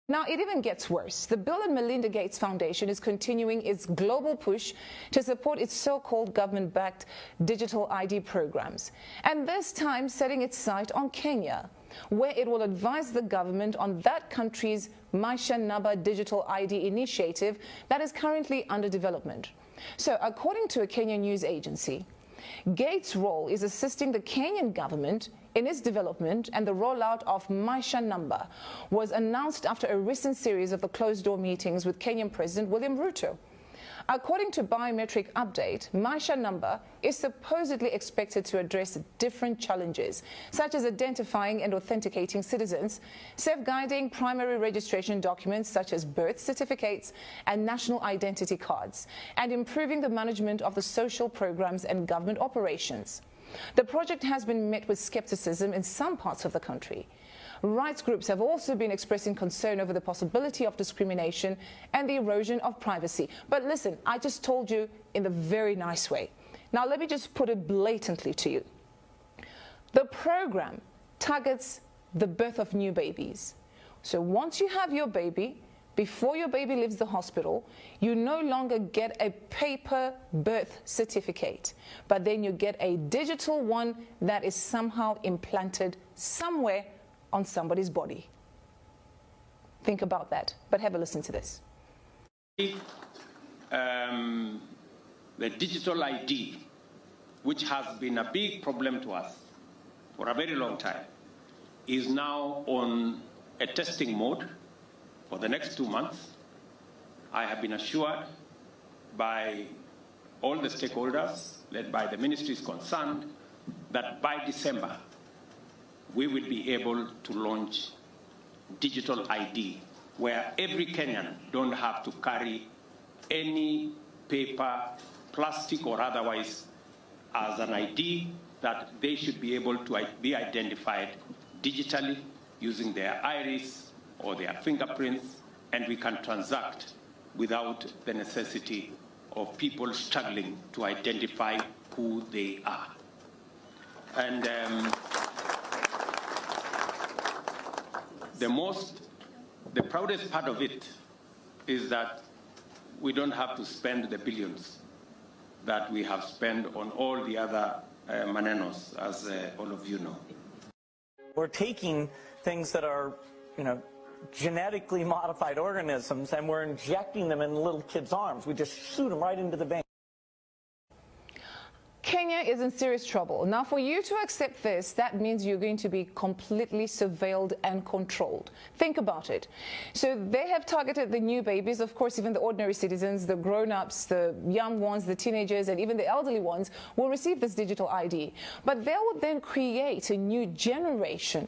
Now, it even gets worse. The Bill and Melinda Gates Foundation is continuing its global push to support its so-called government-backed digital ID programs, and this time setting its sight on Kenya, where it will advise the government on that country's Maisha Namba digital ID initiative that is currently under development. So, according to a Kenyan news agency, Gates' role is assisting the Kenyan government in its development, and the rollout of Maisha Namba was announced after a recent series of the closed-door meetings with Kenyan President William Ruto. According to Biometric Update, Maisha Namba is supposedly expected to address different challenges, such as identifying and authenticating citizens, safeguarding primary registration documents such as birth certificates and national identity cards, and improving the management of the social programs and government operations. The project has been met with skepticism in some parts of the country. Rights groups have also been expressing concern over the possibility of discrimination and the erosion of privacy. But listen, I just told you in a very nice way. Now let me just put it blatantly to you. The program targets the birth of new babies. So once you have your baby, before your baby leaves the hospital, you no longer get a paper birth certificate, but then you get a digital one that is somehow implanted somewhere on somebody's body. Think about that, but have a listen to this. The digital ID, which has been a big problem to us for a very long time, is now on a testing mode for the next 2 months. I have been assured by all the stakeholders, led by the ministries concerned, that by December, we will be able to launch digital ID, where every Kenyan don't have to carry any paper, plastic or otherwise, as an ID, that they should be able to be identified digitally using their iris or their fingerprints, and we can transact without the necessity of people struggling to identify who they are. And the proudest part of it is that we don't have to spend the billions that we have spent on all the other manenos, as all of you know. We're taking things that are, genetically modified organisms, and we're injecting them in little kids' arms. We just shoot them right into the vein. Kenya is in serious trouble. Now, for you to accept this, that means you're going to be completely surveilled and controlled. Think about it. So they have targeted the new babies, of course, even the ordinary citizens, the grown-ups, the young ones, the teenagers, and even the elderly ones will receive this digital ID. But they will then create a new generation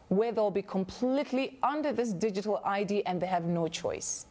where they'll be completely under this digital ID and they have no choice.